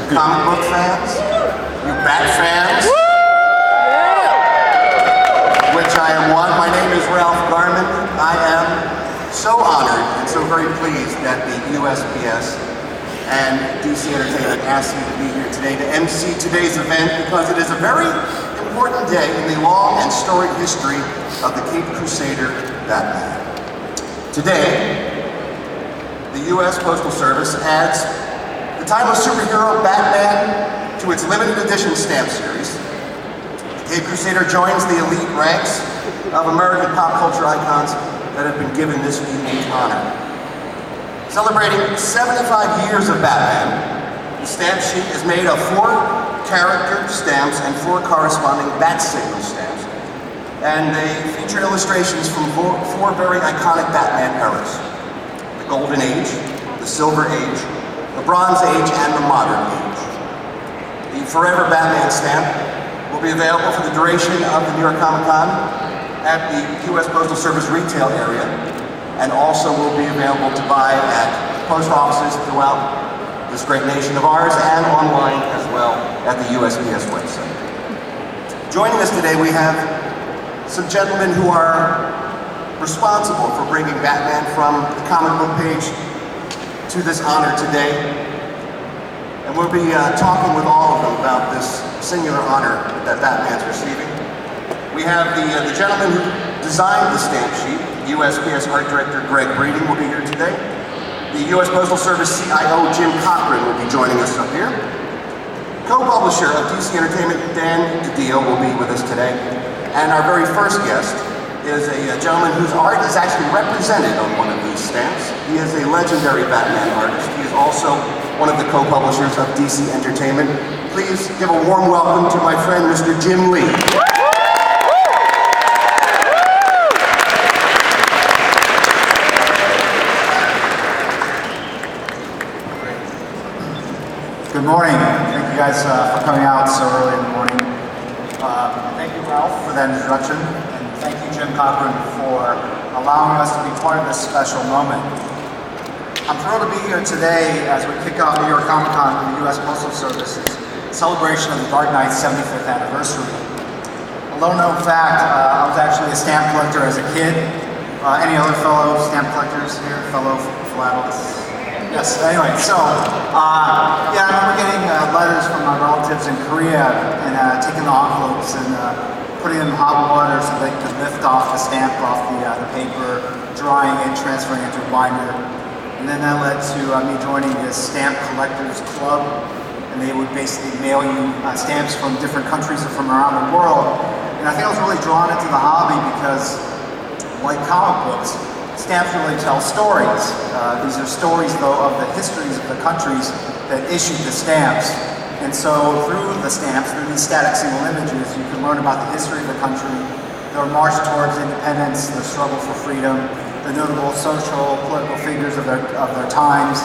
you comic book fans, you Bat fans, which I am one. My name is Ralph Garman. I am so honored and so very pleased that the USPS and DC Entertainment asked me to be here today to MC today's event because it is a very important day in the long and storied history of the Caped Crusader Batman. Today, the U.S. Postal Service adds the timeless superhero Batman to its limited edition stamp series. The Caped Crusader joins the elite ranks of American pop culture icons that have been given this unique honor. Celebrating 75 years of Batman, the stamp sheet is made of 4 character stamps and 4 corresponding bat signal stamps. And they feature illustrations from 4 very iconic Batman eras. The Golden Age, the Silver Age, the Bronze Age, and the Modern Age. The Forever Batman stamp will be available for the duration of the New York Comic Con at the U.S. Postal Service retail area, and also will be available to buy at post offices throughout this great nation of ours and online as well at the USPS website. Joining us today, we have some gentlemen who are responsible for bringing Batman from the comic book page to this honor today. And we'll be talking with all of them about this singular honor that Batman's receiving. We have the gentleman who designed the stamp sheet, USPS Art Director Greg Breeding will be here today. The U.S. Postal Service CIO Jim Cochran will be joining us up here. Co-publisher of DC Entertainment Dan DiDio will be with us today. And our very first guest is a gentleman whose art is actually represented on one of these stamps. He is a legendary Batman artist. He is also one of the co-publishers of DC Entertainment. Please give a warm welcome to my friend, Mr. Jim Lee. Good morning. Thank you guys for coming out so early in the morning. Thank you, Ralph, for that introduction. Thank you, Jim Cochran, for allowing us to be part of this special moment. I'm thrilled to be here today as we kick off New York Comic Con with the U.S. Postal Service's celebration of the Dark Knight's 75th anniversary. A little-known fact, I was actually a stamp collector as a kid. Any other fellow stamp collectors here? Fellow philatelists? Yes, anyway, so, yeah, I remember getting letters from my relatives in Korea and taking the envelopes and putting them in hot water so they could lift off the stamp off the paper, drying it, transferring it to a binder. And then that led to me joining this stamp collectors club, and they would basically mail you stamps from different countries and from around the world. And I think I was really drawn into the hobby because, like comic books, stamps really tell stories. These are stories, though, of the histories of the countries that issued the stamps. And so through the stamps, through these static single images, you can learn about the history of the country, their march towards independence, their struggle for freedom, the notable social, political figures of their times,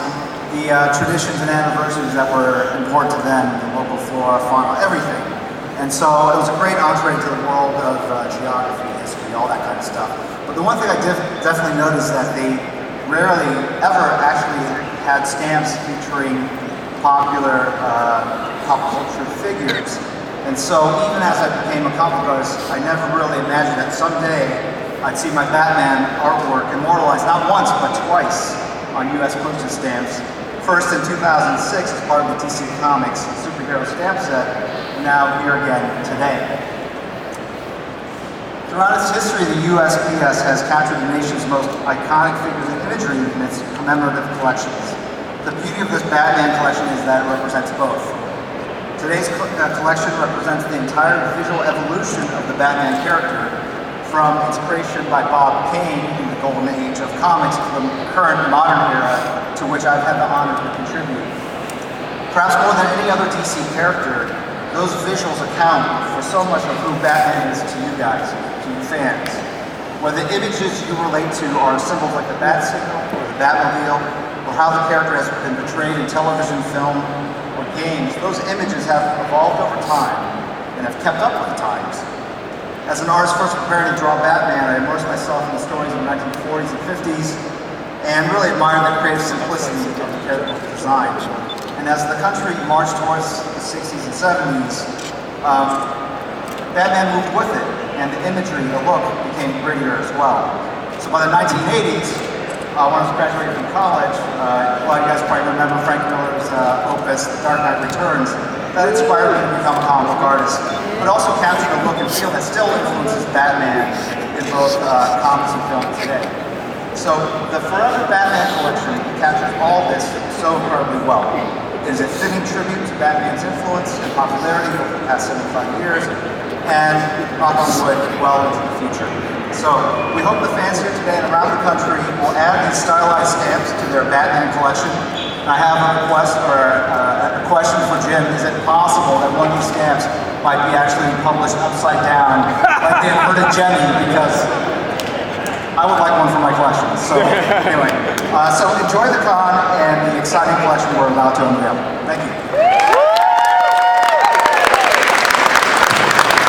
the traditions and anniversaries that were important to them, the local flora, fauna, everything. And so it was a great entree to the world of geography, history, all that kind of stuff. But the one thing I definitely noticed is that they rarely ever actually had stamps featuring popular pop culture figures. And so even as I became a comic artist, I never really imagined that someday I'd see my Batman artwork immortalized not once, but twice on U.S. postage stamps. First in 2006 as part of the DC Comics superhero stamp set, and now here again today. Throughout its history, the USPS has captured the nation's most iconic figures and imagery in its commemorative collections. The beauty of this Batman collection is that it represents both. Today's collection represents the entire visual evolution of the Batman character, from its creation by Bob Kane in the golden age of comics to the current modern era to which I've had the honor to contribute. Perhaps more than any other DC character, those visuals account for so much of who Batman is to you guys, to you fans. Whether the images you relate to are symbols like the bat signal or the Batmobile, or how the character has been portrayed in television, film, or games, those images have evolved over time and have kept up with the times. As an artist first preparing to draw Batman, I immersed myself in the stories of the 1940s and 50s and really admired the creative simplicity of the character's design. And as the country marched towards the 60s and 70s, Batman moved with it, and the imagery, the look, became grittier as well. So by the 1980s, when I was graduating from college, a lot of you guys probably remember Frank Miller's opus, The Dark Knight Returns. That inspired me to become a comic book artist, but also captured a look and feel that still influences Batman in both comics and film today. So the Forever Batman collection captures all this so incredibly well. It is a fitting tribute to Batman's influence and popularity over the past 75 years, and knock on wood, well into the future. So we hope the fans here today and around the country will add these stylized stamps to their Batman collection. I have a request or a question for Jim. Is it possible that one of these stamps might be actually published upside down, like the inverted Jenny? Because I would like one for my collection. So anyway, so enjoy the con and the exciting collection we're about to unveil. Thank you.